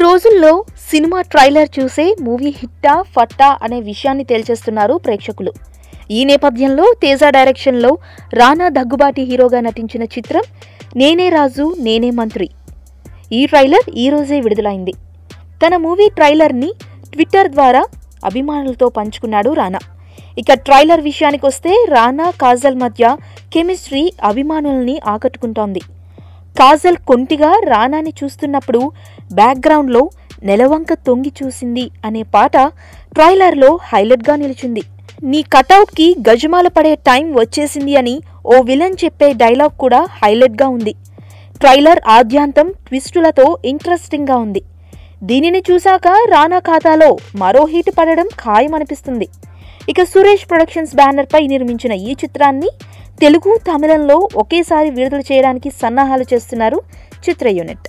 రోజుల్లో cinema trailer చూసే movie హిట్టా ఫట్టా అనే విషయాన్ని తేల్చేస్తున్నారు ప్రేక్షకులు. ఈ నేపథ్యంలో తేజ డైరెక్షన్లో రానా దగ్గుబాటి హీరోగా నటించిన చిత్రం నేనే రాజు నేనే మంత్రి. ఈ ట్రైలర్ ఈ రోజే విడుదలైంది. తన మూవీ ట్రైలర్ని ట్విట్టర్ ద్వారా అభిమానులతో పంచుకున్నాడు రానా. ఇక ట్రైలర్ విషయానికొస్తే రానా కాజల్ మధ్య కెమిస్ట్రీ అభిమానుల్ని ఆకట్టుకుంటోంది. కాజల్ కొంటిగా రానాని చూస్తున్నప్పుడు బ్యాక్గ్రౌండ్లో నెలవంక తొంగి చూసింది అనే పాట ట్రైలర్లో హైలైట్గా నిలిచింది. నీ కటౌట్కి గజమాల పడే టైం వచ్చేసింది అని ఓ విలన్ చెప్పే డైలాగ్ కూడా హైలైట్గా ఉంది. ట్రైలర్ ఆద్యాంతం ట్విస్టులతో ఇంట్రెస్టింగ్గా ఉంది. దీనిని చూశాక రానా ఖాతాలో మరో హీట్ పడడం ఖాయమనిపిస్తుంది. ఇక సురేష్ ప్రొడక్షన్స్ బ్యానర్పై నిర్మించిన ఈ చిత్రాన్ని తెలుగు, తమిళంలో ఒకేసారి విడుదల చేయడానికి సన్నాహాలు చేస్తున్నారు చిత్ర యూనిట్.